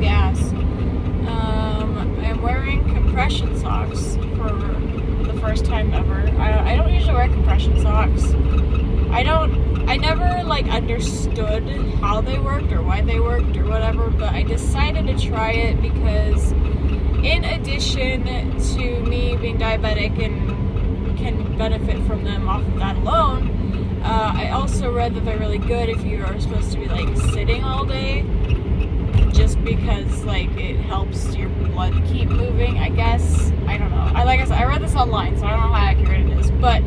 gas. I'm wearing compression socks for the first time ever. I don't usually wear compression socks. I never like understood how they worked or why they worked or whatever, but I decided to try it because in addition to me being diabetic and can benefit from them off of that alone, I also read that they're really good if you are supposed to be like sitting all day, just because like it helps your blood keep moving, I guess. I don't know. Like I said, I read this online, so I don't know how accurate it is, but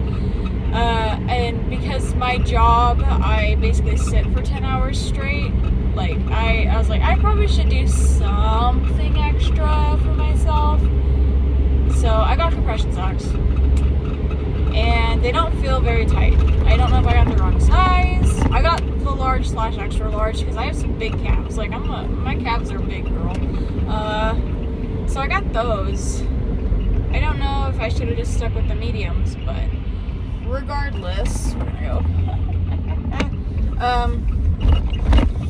and because my job, I basically sit for 10 hours straight, like I was like, I probably should do something extra for myself. So I got compression socks. And they don't feel very tight. I don't know if I got the wrong size. I got the large/extra large because I have some big calves. Like my calves are big, girl. So I got those. I don't know if I should have just stuck with the mediums, but regardless, we're gonna go.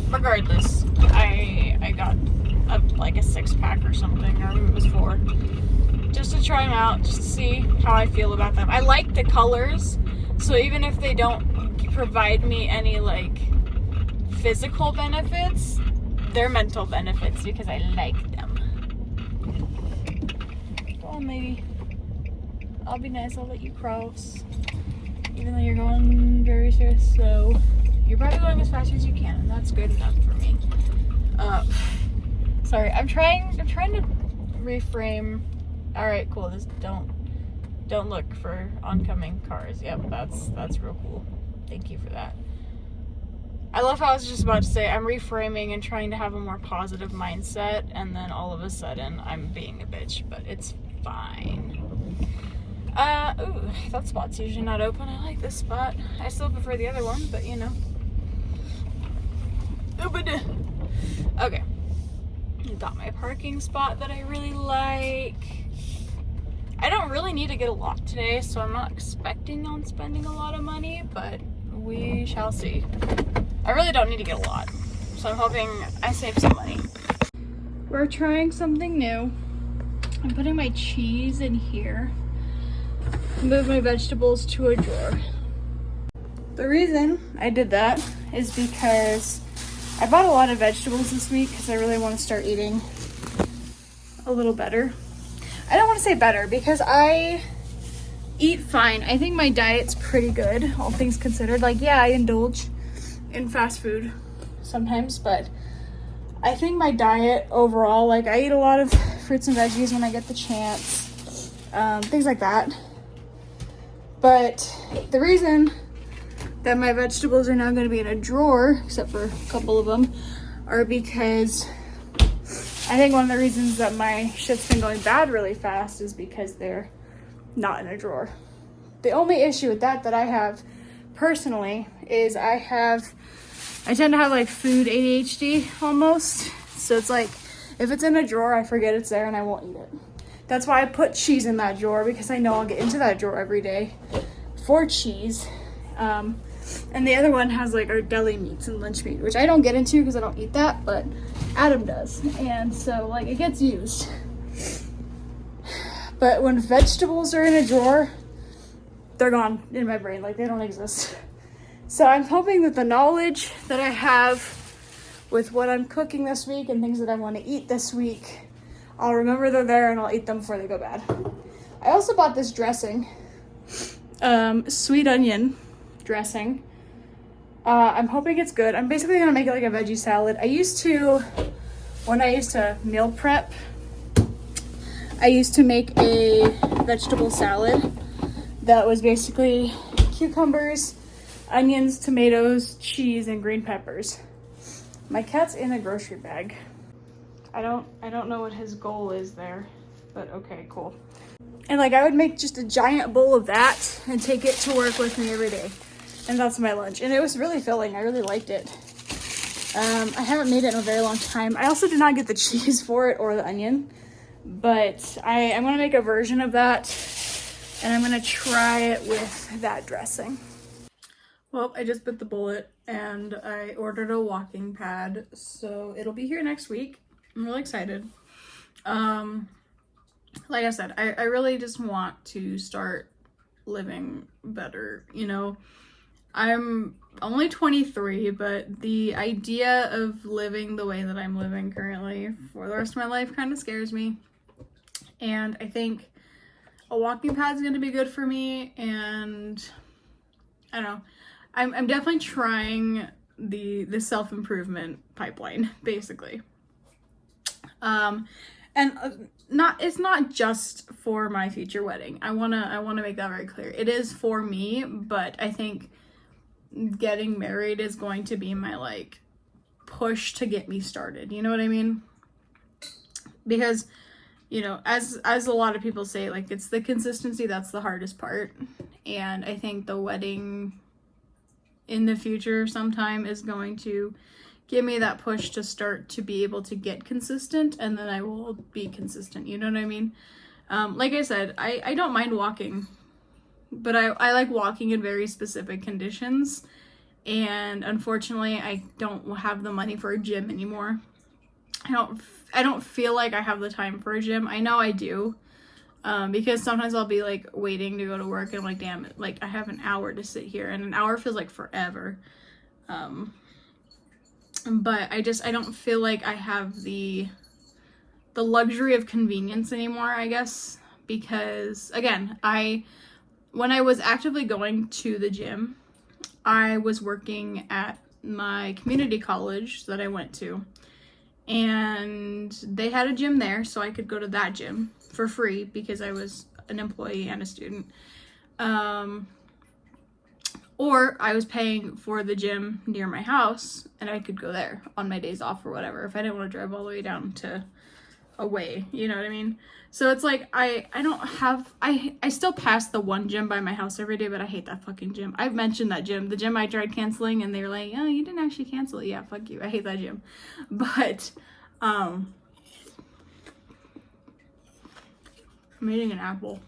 Regardless, I got like a 6-pack or something, or maybe it was 4. Just to try them out, just to see how I feel about them. I like the colors, so even if they don't provide me any like physical benefits, they're mental benefits because I like them. Well, maybe I'll be nice, I'll let you cross. Even though you're going very slow. You're probably going as fast as you can, and that's good enough for me. Sorry, I'm trying to reframe. All right, cool. Just don't look for oncoming cars. Yep, that's real cool. Thank you for that. I love how I was just about to say I'm reframing and trying to have a more positive mindset, and then all of a sudden I'm being a bitch, but it's fine. Ooh, that spot's usually not open. I like this spot. I still prefer the other one, but you know. Okay. Got my parking spot that I really like. I don't really need to get a lot today, so I'm not expecting on spending a lot of money, but we shall see. I really don't need to get a lot, so I'm hoping I save some money. We're trying something new. I'm putting my cheese in here. Move my vegetables to a drawer. The reason I did that is because I bought a lot of vegetables this week because I really want to start eating a little better. I don't want to say better because I eat fine. I think my diet's pretty good, all things considered. Like, yeah, I indulge in fast food sometimes, but I think my diet overall, like I eat a lot of fruits and veggies when I get the chance, things like that. But the reason that my vegetables are now going to be in a drawer, except for a couple of them, are because I think one of the reasons that my shit's been going bad really fast is because they're not in a drawer. The only issue with that I have personally is I tend to have like food ADHD almost. So it's like, if it's in a drawer, I forget it's there and I won't eat it. That's why I put cheese in that drawer, because I know I'll get into that drawer every day for cheese. And the other one has like our deli meats and lunch meat, which I don't get into because I don't eat that, but Adam does. And so like it gets used. But when vegetables are in a drawer, they're gone in my brain, like they don't exist. So I'm hoping that the knowledge that I have with what I'm cooking this week and things that I want to eat this week, I'll remember they're there and I'll eat them before they go bad. I also bought this dressing, sweet onion dressing. I'm hoping it's good. I'm basically going to make it like a veggie salad. When I used to meal prep, I used to make a vegetable salad that was basically cucumbers, onions, tomatoes, cheese, and green peppers. My cat's in a grocery bag. I don't know what his goal is there, but okay, cool. And like I would make just a giant bowl of that and take it to work with me every day. And that's my lunch. And it was really filling. I really liked it. I haven't made it in a very long time. I also did not get the cheese for it or the onion, but I'm gonna make a version of that and I'm gonna try it with that dressing. Well, I just bit the bullet and I ordered a walking pad, so it'll be here next week. I'm really excited. Like I said, I really just want to start living better, you know. I'm only 23, but the idea of living the way that I'm living currently for the rest of my life kind of scares me. And I think a walking pad is going to be good for me, and I don't know. I'm definitely trying the self-improvement pipeline, basically. And it's not just for my future wedding. I wanna make that very clear. It is for me, but I think getting married is going to be my like push to get me started. You know what I mean? Because, you know, as a lot of people say, like, it's the consistency that's the hardest part. And I think the wedding in the future sometime is going to give me that push to start to be able to get consistent, and then I will be consistent. You know what I mean? Like I said, I don't mind walking, but I like walking in very specific conditions. And unfortunately, I don't have the money for a gym anymore. I don't feel like I have the time for a gym. I know I do. Because sometimes I'll be like waiting to go to work and I'm like, damn it, like I have an hour to sit here, and an hour feels like forever. But I don't feel like I have the luxury of convenience anymore, I guess, because again, when I was actively going to the gym, I was working at my community college that I went to, and they had a gym there, so I could go to that gym for free because I was an employee and a student. Or I was paying for the gym near my house, and I could go there on my days off or whatever if I didn't want to drive all the way down to away, you know what I mean? So it's like I still pass the one gym by my house every day, but I hate that fucking gym. I've mentioned that gym, the gym I tried canceling, and they were like, oh, you didn't actually cancel it. Yeah, fuck you. I hate that gym. But I'm eating an apple.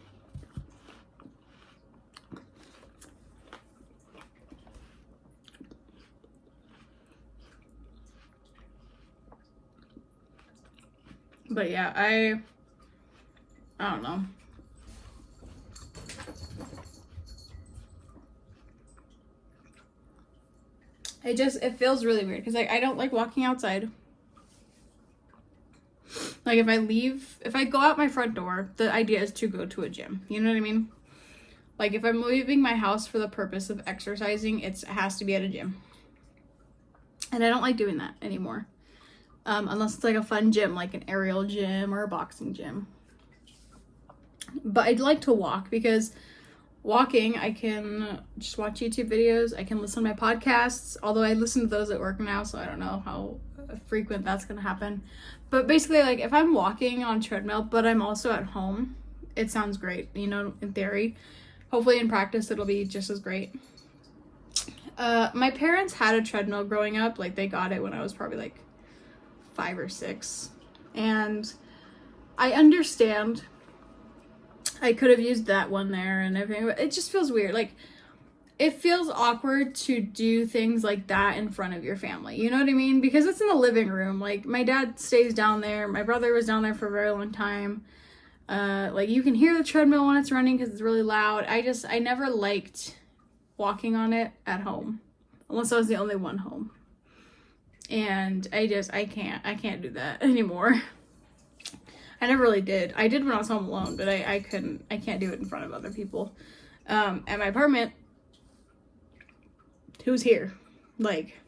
But yeah, I don't know. It feels really weird because like I don't like walking outside. Like if I go out my front door, the idea is to go to a gym. You know what I mean? Like if I'm leaving my house for the purpose of exercising, it has to be at a gym. And I don't like doing that anymore. Unless it's like a fun gym, like an aerial gym or a boxing gym. But I'd like to walk because walking, I can just watch YouTube videos. I can listen to my podcasts, although I listen to those at work now, so I don't know how frequent that's going to happen. But basically, like, if I'm walking on a treadmill, but I'm also at home, it sounds great, you know, in theory. Hopefully in practice, it'll be just as great. My parents had a treadmill growing up. Like, they got it when I was probably, like, 5 or 6. And I understand I could have used that one there and everything, but it just feels weird. Like, it feels awkward to do things like that in front of your family. You know what I mean? Because it's in the living room. Like, my dad stays down there. My brother was down there for a very long time. Like, you can hear the treadmill when it's running because it's really loud. I never liked walking on it at home. Unless I was the only one home. And I can't do that anymore. I never really did. I did when I was home alone, but I can't do it in front of other people. At my apartment, who's here? Like,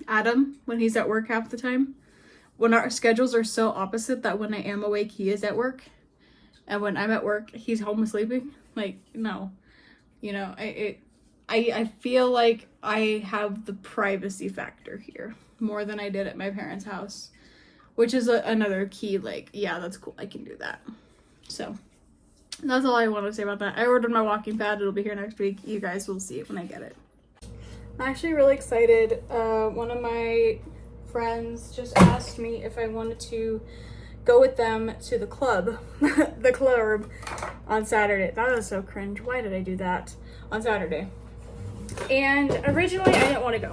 Adam, when he's at work half the time. When our schedules are so opposite that when I am awake, he is at work. And when I'm at work, he's home sleeping. Like, no. You know, I feel like I have the privacy factor here more than I did at my parents' house, which is another key, like, yeah, that's cool, I can do that. So that's all I want to say about that. I ordered my walking pad. It'll be here next week. You guys will see it when I get it. I'm actually really excited. One of my friends just asked me if I wanted to go with them to the club, the club on Saturday. That was so cringe. Why did I do that on Saturday? And originally I didn't want to go.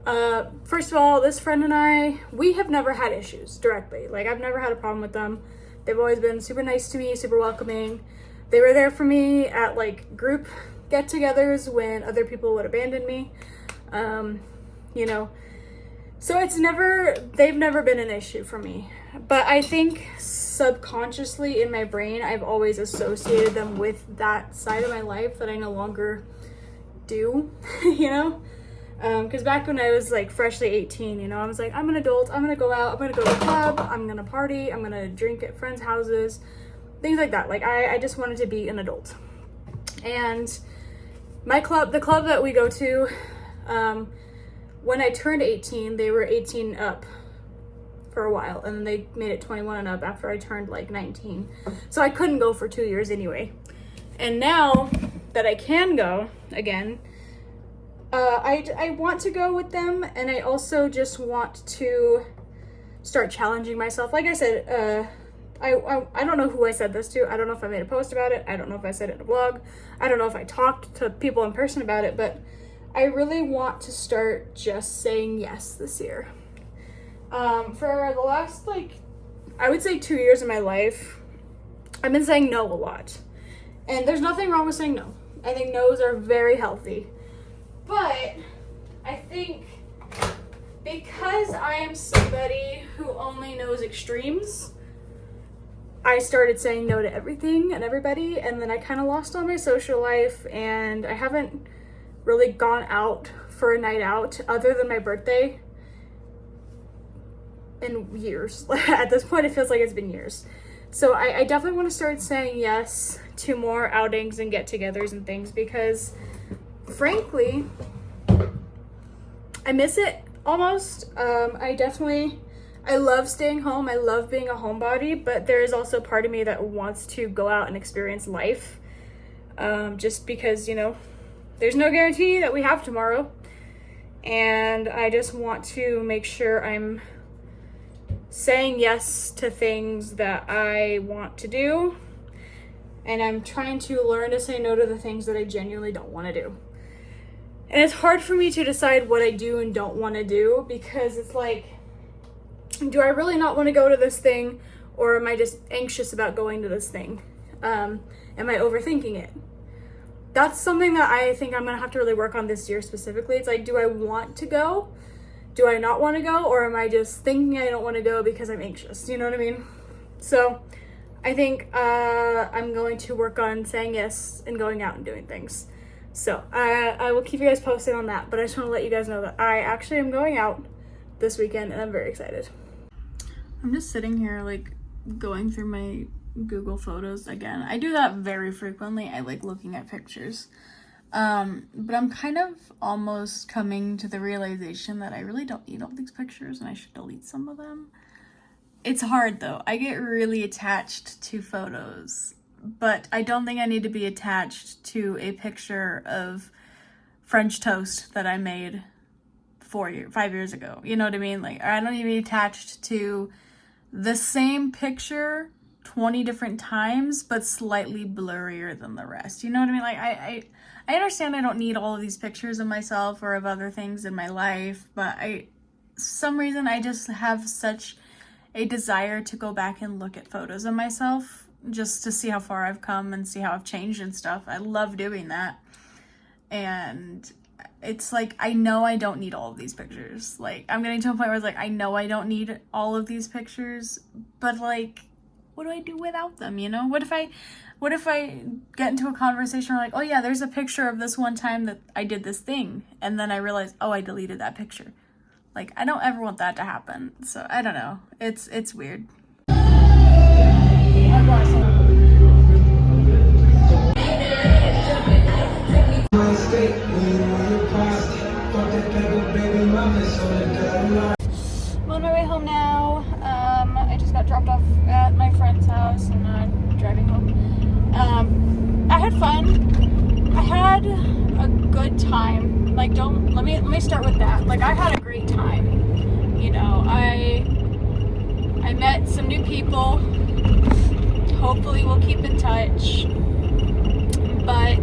First of all, this friend and I, we have never had issues directly. Like, I've never had a problem with them. They've always been super nice to me, super welcoming. They were there for me at like group get-togethers when other people would abandon me. You know, so they've never been an issue for me. But I think subconsciously in my brain, I've always associated them with that side of my life that I no longer do, you know? Because back when I was like freshly 18, you know, I was like, I'm an adult, I'm gonna go out, I'm gonna go to a club, I'm gonna party, I'm gonna drink at friends' houses, things like that. Like, I just wanted to be an adult. And the club that we go to, when I turned 18, they were 18 up for a while, and then they made it 21 and up after I turned like 19. So I couldn't go for 2 years anyway. And now that I can go again, I want to go with them, and I also just want to start challenging myself. Like I said, I don't know who I said this to. I don't know if I made a post about it. I don't know if I said it in a blog. I don't know if I talked to people in person about it, but I really want to start just saying yes this year. For the last, like, I would say 2 years of my life, I've been saying no a lot. And there's nothing wrong with saying no. I think no's are very healthy. But I think because I am somebody who only knows extremes, I started saying no to everything and everybody, and then I kind of lost all my social life, and I haven't really gone out for a night out other than my birthday in years. At this point, it feels like it's been years. So I definitely want to start saying yes to more outings and get-togethers and things, because frankly, I miss it almost. I love staying home. I love being a homebody, but there is also part of me that wants to go out and experience life. Just because, you know, there's no guarantee that we have tomorrow. And I just want to make sure I'm saying yes to things that I want to do. And I'm trying to learn to say no to the things that I genuinely don't want to do. And it's hard for me to decide what I do and don't want to do, because it's like, do I really not want to go to this thing, or am I just anxious about going to this thing? Am I overthinking it? That's something that I think I'm going to have to really work on this year specifically. It's like, do I want to go? Do I not want to go? Or am I just thinking I don't want to go because I'm anxious? You know what I mean? So I think I'm going to work on saying yes and going out and doing things. So I will keep you guys posted on that. But I just want to let you guys know that I actually am going out this weekend, and I'm very excited. I'm just sitting here like going through my Google Photos again. I do that very frequently. I like looking at pictures. But I'm kind of almost coming to the realization that I really don't need all these pictures and I should delete some of them. It's hard though. I get really attached to photos, but I don't think I need to be attached to a picture of French toast that I made 5 years ago. You know what I mean? Like, I don't need to be attached to the same picture 20 different times, but slightly blurrier than the rest. You know what I mean? Like, I understand I don't need all of these pictures of myself or of other things in my life, but some reason I just have such a desire to go back and look at photos of myself just to see how far I've come and see how I've changed and stuff. I love doing that. And it's like, I know I don't need all of these pictures. Like, I'm getting to a point where it's like, I know I don't need all of these pictures, but like, what do I do without them, you know? What if I get into a conversation where like, oh yeah, there's a picture of this one time that I did this thing, and then I realize, oh, I deleted that picture. Like, I don't ever want that to happen. So I don't know. It's weird. I'm on my way home now. I just got dropped off at my friend's house and I'm driving home. I had fun. I had a good time. Like, let me start with that. Like, I had a great time. You know, I met some new people. Hopefully we'll keep in touch. But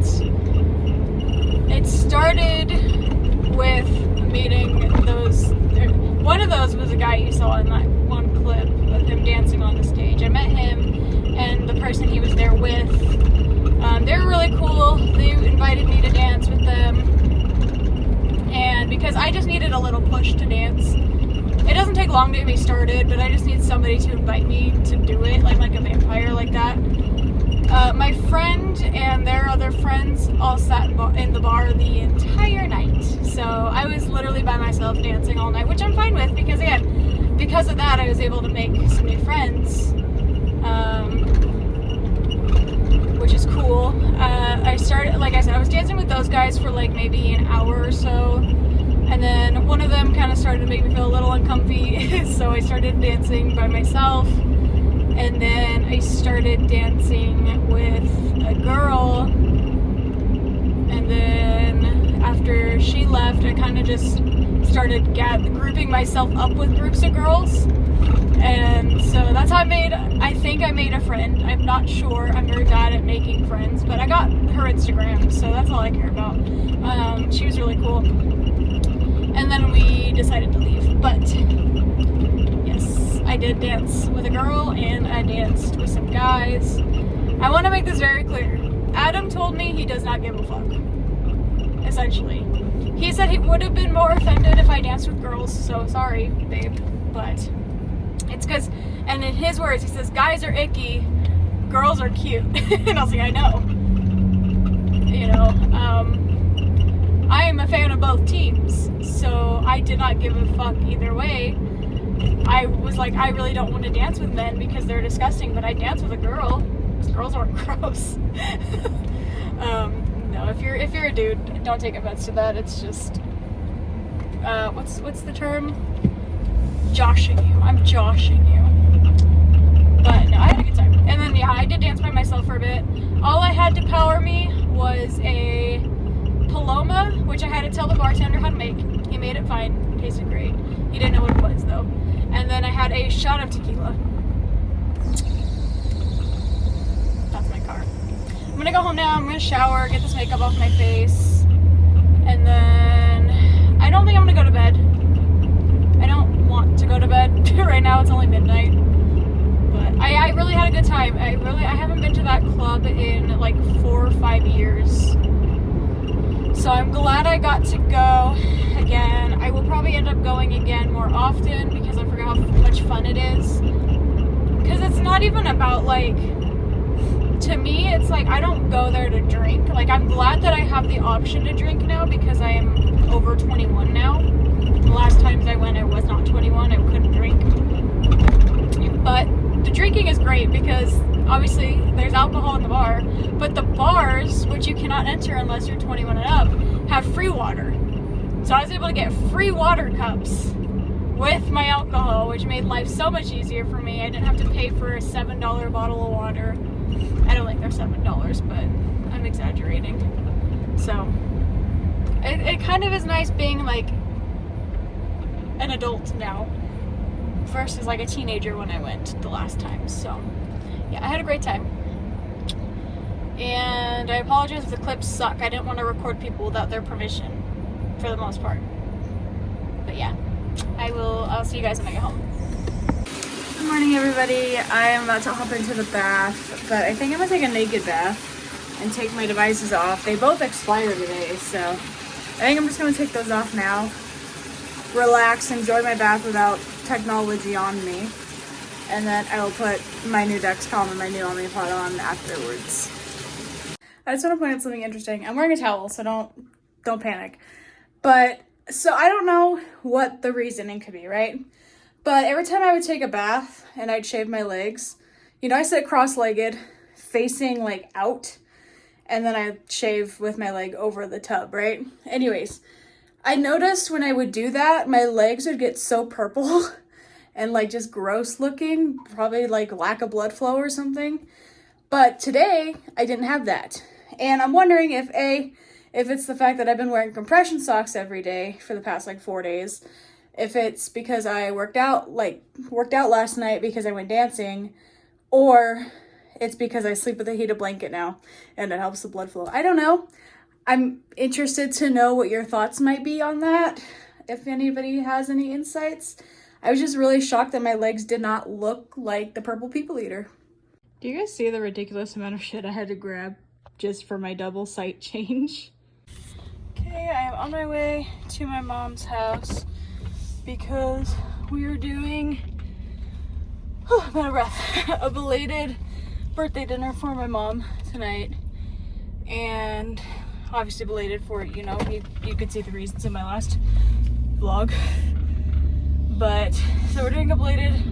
it started with meeting Oz was a guy you saw in that one clip of him dancing on the stage. I met him and the person he was there with. They were really cool. They invited me to dance with them. And because I just needed a little push to dance. It doesn't take long to get me started, but I just need somebody to invite me to do it, like a vampire like that. My friend and their other friends all sat in the bar the entire night. So I was literally by myself dancing all night, which I'm fine with because, again, because of that, I was able to make some new friends, which is cool. I started, like I said, I was dancing with those guys for like maybe an hour or so. And then one of them kind of started to make me feel a little uncomfy. So I started dancing by myself. And then I started dancing with a girl. And then after she left, I kind of just started grouping myself up with groups of girls. And so that's how I think I made a friend. I'm not sure. I'm very bad at making friends. But I got her Instagram, so that's all I care about. She was really cool. And then we decided to leave. But yes, I did dance with a girl and I danced with some guys. I want to make this very clear. Adam told me he does not give a fuck. Essentially. He said he would have been more offended if I danced with girls, so sorry, babe. But it's because, and in his words, he says, guys are icky, girls are cute. And I was like, I know. You know, I am a fan of both teams, so I did not give a fuck either way. I was like, I really don't want to dance with men because they're disgusting, but I dance with a girl because girls aren't gross. No, if you're a dude, don't take offense to that. It's just, what's the term? Joshing you. I'm joshing you. But no, I had a good time. And then yeah, I did dance by myself for a bit. All I had to power me was a Paloma, which I had to tell the bartender how to make. He made it fine. Tasted great. He didn't know what it was though. And then I had a shot of tequila. That's my car. I'm gonna go home now. I'm gonna shower, get this makeup off my face, and then I don't think I'm gonna go to bed. I don't want to go to bed right now. It's only midnight. But I really had a good time. I haven't been to that club in like 4 or 5 years. So I'm glad I got to go again. I will probably end up going again more often because I forgot how much fun it is. Because it's not even about like, to me, it's like I don't go there to drink. Like I'm glad that I have the option to drink now because I am over 21 now. The last times I went, I was not 21. I couldn't drink. But the drinking is great because obviously there's alcohol in the bar, but the bars, which you cannot enter unless you're 21 and up, have free water. So I was able to get free water cups with my alcohol, which made life so much easier for me. I didn't have to pay for a $7 bottle of water. I don't think they're $7, but I'm exaggerating. So it kind of is nice being like an adult now versus like a teenager when I went the last time. So yeah, I had a great time. And I apologize if the clips suck. I didn't want to record people without their permission for the most part. But yeah, I'll see you guys when I get home. Good morning, everybody. I am about to hop into the bath, but I think I'm gonna take a naked bath and take my devices off. They both expire today, so I think I'm just gonna take those off now. Relax, enjoy my bath without technology on me. And then I will put my new Dexcom and my new Omnipod on afterwards. I just want to point out something interesting. I'm wearing a towel, so don't panic. But, so I don't know what the reasoning could be, right? But every time I would take a bath and I'd shave my legs, you know, I sit cross-legged, facing like out, and then I shave with my leg over the tub, right? Anyways, I noticed when I would do that, my legs would get so purple and like just gross looking, probably like lack of blood flow or something. But today I didn't have that. And I'm wondering if it's the fact that I've been wearing compression socks every day for the past like 4 days, if it's because I worked out last night because I went dancing, or it's because I sleep with a heated blanket now and it helps the blood flow. I don't know. I'm interested to know what your thoughts might be on that. If anybody has any insights. I was just really shocked that my legs did not look like the purple people eater. Do you guys see the ridiculous amount of shit I had to grab just for my double site change? Okay, I am on my way to my mom's house because we are doing, I'm out of breath, a belated birthday dinner for my mom tonight. And obviously belated for, you know, you could see the reasons in my last vlog. But, so we're doing a belated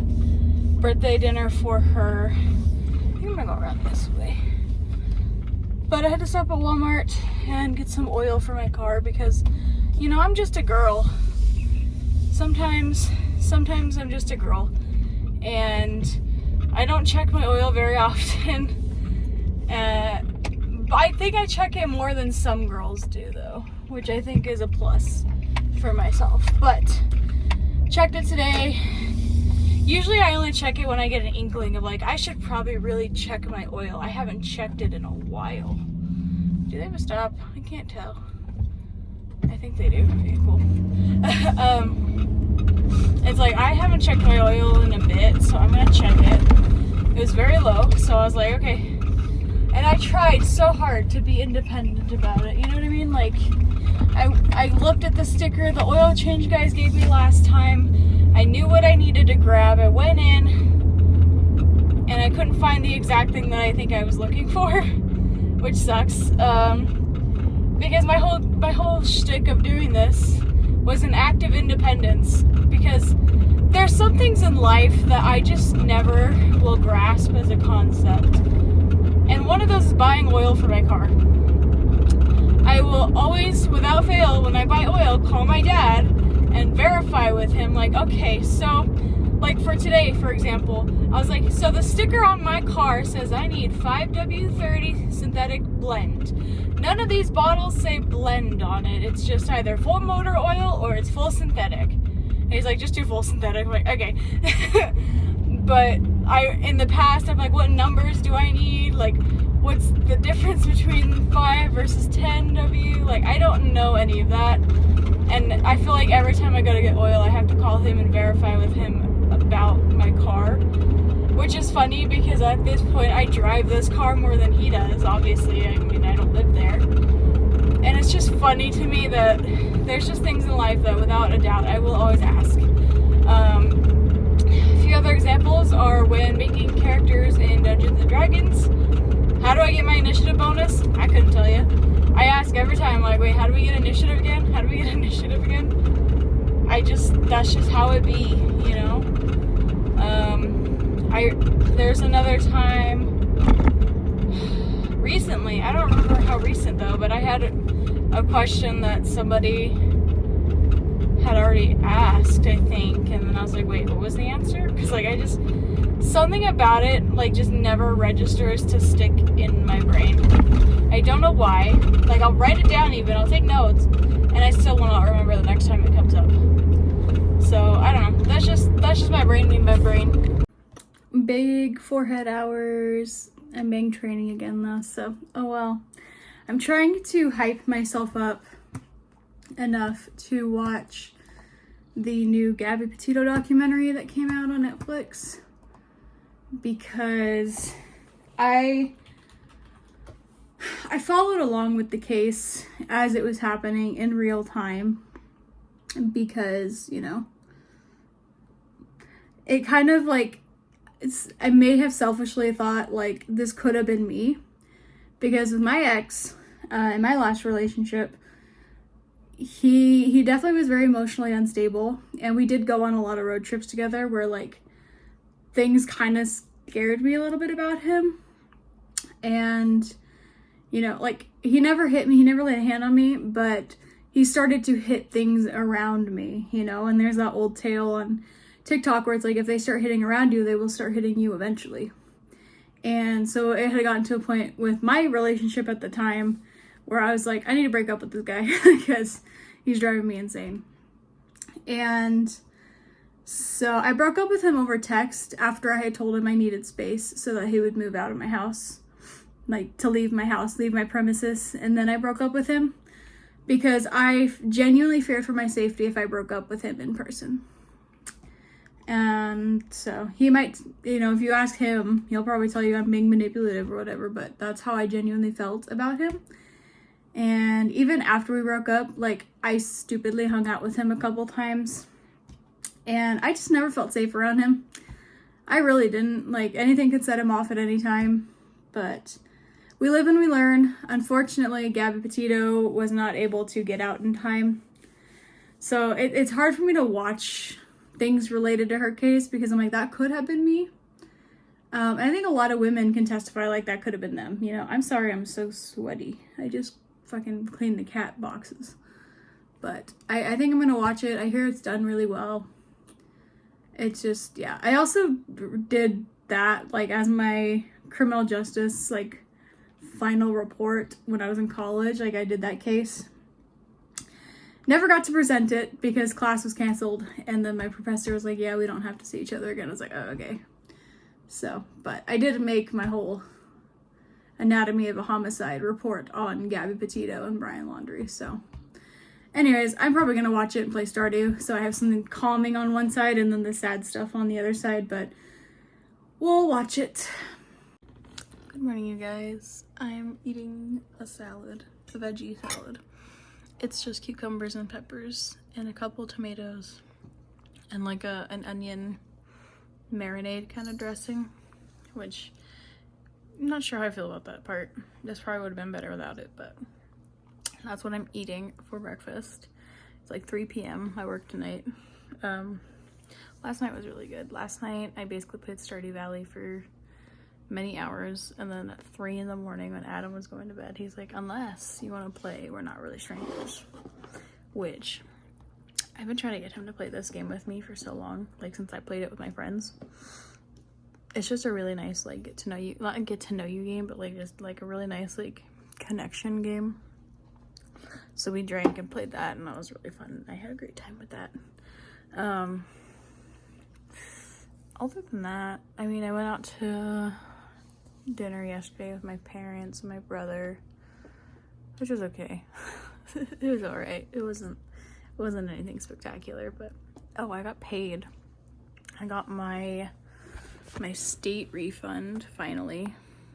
birthday dinner for her. I think I'm gonna go around this way. But I had to stop at Walmart and get some oil for my car because, you know, I'm just a girl. Sometimes I'm just a girl. And I don't check my oil very often. I think I check it more than some girls do though, which I think is a plus for myself. But checked it today. Usually I only check it when I get an inkling of like, I should probably really check my oil. I haven't checked it in a while. Do they have a stop? I can't tell. I think they do. Okay, cool. It's like, I haven't checked my oil in a bit, so I'm gonna check it. It was very low, so I was like, okay. And I tried so hard to be independent about it, you know what I mean? Like, I looked at the sticker the oil change guys gave me last time. I knew what I needed to grab. I went in, and I couldn't find the exact thing that I think I was looking for, which sucks. Because my whole shtick of doing this was an act of independence. Because there's some things in life that I just never will grasp as a concept. And one of those is buying oil for my car. I will always, without fail, when I buy oil, call my dad and verify with him, like, okay, so, like for today, for example, I was like, so the sticker on my car says I need 5W30 synthetic blend. None of these bottles say blend on it. It's just either full motor oil or it's full synthetic. And he's like, just do full synthetic. I'm like, okay. But in the past, I'm like, what numbers do I need? Like, what's the difference between 5 versus 10W? Like, I don't know any of that. And I feel like every time I go to get oil, I have to call him and verify with him about my car. Which is funny because at this point, I drive this car more than he does, obviously. I mean, I don't live there. And it's just funny to me that there's just things in life that without a doubt, I will always ask. A few other examples are when making characters in Dungeons & Dragons. How do I get my initiative bonus? I couldn't tell you. I ask every time, like, wait, how do we get initiative again? How do we get initiative again? That's just how it be, you know? There's another time, recently, I don't remember how recent though, but I had a question that somebody had already asked, I think, and then I was like, wait, what was the answer? Because like something about it like just never registers to stick in my brain. I don't know why. Like, I'll write it down even, I'll take notes, and I still will not remember the next time it comes up. So I don't know, that's just my brain being my brain. Big forehead hours. I'm being training again though, so oh well. I'm trying to hype myself up enough to watch the new Gabby Petito documentary that came out on Netflix, because I followed along with the case as it was happening in real time, because, you know, it kind of like, I may have selfishly thought like this could have been me, because with my ex in my last relationship, he definitely was very emotionally unstable, and we did go on a lot of road trips together where like things kind of scared me a little bit about him. And, you know, like, he never hit me, he never laid a hand on me, but he started to hit things around me, you know. And there's that old tale on TikTok where it's like, if they start hitting around you, they will start hitting you eventually. And so it had gotten to a point with my relationship at the time where I was like, I need to break up with this guy because he's driving me insane. And so I broke up with him over text after I had told him I needed space so that he would move out of my house, like to leave my house, leave my premises. And then I broke up with him because I genuinely feared for my safety if I broke up with him in person. And so he might, you know, if you ask him, he'll probably tell you I'm being manipulative or whatever, but that's how I genuinely felt about him. And even after we broke up, like, I stupidly hung out with him a couple times, and I just never felt safe around him. I really didn't. Like, anything could set him off at any time, but we live and we learn. Unfortunately, Gabby Petito was not able to get out in time, so it's hard for me to watch things related to her case, because I'm like, that could have been me. And I think a lot of women can testify like that could have been them. You know, I'm sorry I'm so sweaty. I just fucking cleaned the cat boxes. But I think I'm gonna watch it. I hear it's done really well. It's just, yeah. I also did that, like, as my criminal justice, like, final report when I was in college. Like, I did that case. Never got to present it because class was canceled, and then my professor was like, yeah, we don't have to see each other again. I was like, oh, okay. So, but I did make my whole anatomy of a homicide report on Gabby Petito and Brian Laundrie. So anyways, I'm probably gonna watch it and play Stardew, so I have something calming on one side and then the sad stuff on the other side, but we'll watch it. Good morning, you guys. I'm eating a salad, a veggie salad. It's just cucumbers and peppers and a couple tomatoes and like an onion marinade kind of dressing, which I'm not sure how I feel about that part. This probably would have been better without it, but that's what I'm eating for breakfast. It's like 3 p.m. I work tonight. Last night was really good. Last night I basically played Stardew Valley for many hours, and then at 3 in the morning when Adam was going to bed, he's like, unless you want to play We're Not Really Strangers, which I've been trying to get him to play this game with me for so long, like since I played it with my friends. It's just a really nice, like, get to know you, not a get to know you game, but like just like a really nice, like, connection game. So we drank and played that, and that was really fun. I had a great time with that. Other than that, I mean, I went out to dinner yesterday with my parents and my brother, which was okay. It was all right. It wasn't anything spectacular, but oh, I got paid. I got my state refund finally,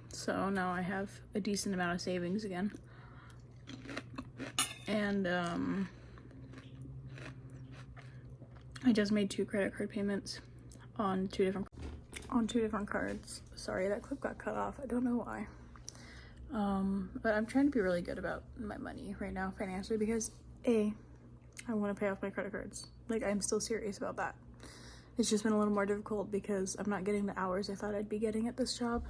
so now I have a decent amount of savings again. And I just made 2 credit card payments on two different cards. Sorry, that clip got cut off. I don't know why. But I'm trying to be really good about my money right now financially, because I want to pay off my credit cards. Like, I'm still serious about that. It's just been a little more difficult because I'm not getting the hours I thought I'd be getting at this job.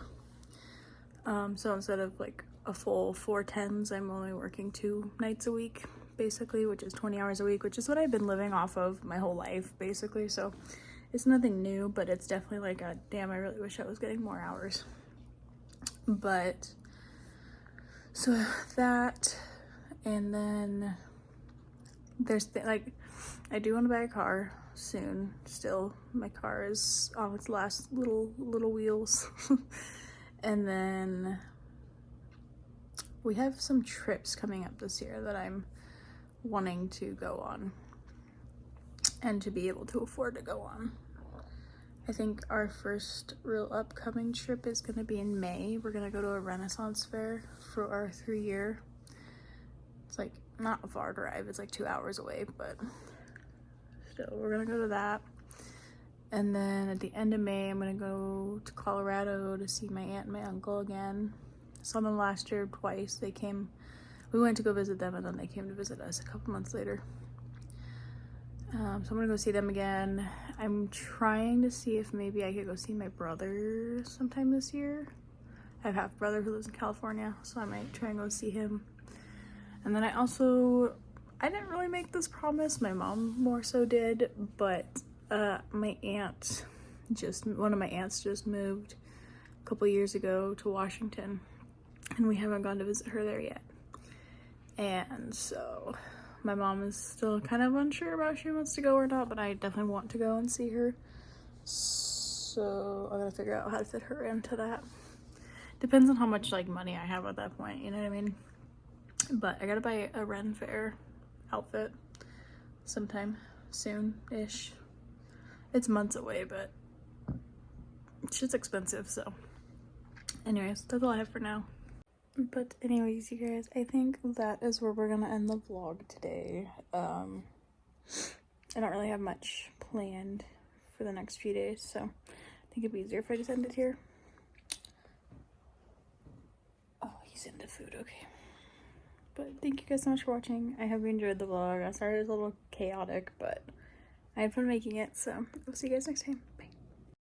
So instead of like a full 4 10s, I'm only working 2 nights a week, basically, which is 20 hours a week, which is what I've been living off of my whole life, basically. So it's nothing new, but it's definitely like a, damn, I really wish I was getting more hours. But so that, and then there's like, I do want to buy a car soon. Still, my car is on its last little wheels. And then we have some trips coming up this year that I'm wanting to go on and to be able to afford to go on. I think our first real upcoming trip is going to be in May. We're going to go to a Renaissance fair for our 3-year. It's like not a far drive. It's like 2 hours away, but still, we're going to go to that. And then at the end of May, I'm going to go to Colorado to see my aunt and my uncle again. Saw them last year twice. They came, we went to go visit them, and then they came to visit us a couple months later. So I'm going to go see them again. I'm trying to see if maybe I could go see my brother sometime this year. I have a half brother who lives in California, so I might try and go see him. And then I didn't really make this promise. My mom more so did, but my aunt, one of my aunts just moved a couple years ago to Washington, and we haven't gone to visit her there yet. And so my mom is still kind of unsure about if she wants to go or not, but I definitely want to go and see her. So I gotta figure out how to fit her into that. Depends on how much like money I have at that point, you know what I mean? But I gotta buy a Ren Fair outfit sometime soon-ish. It's months away, but shit's expensive, so. Anyways, that's all I have for now. But anyways, you guys, I think that is where we're gonna end the vlog today. I don't really have much planned for the next few days, so I think it'd be easier if I just end it here. Oh, he's into food, okay. But thank you guys so much for watching. I hope you enjoyed the vlog. I'm sorry it was a little chaotic, but I had fun making it, so I'll see you guys next time.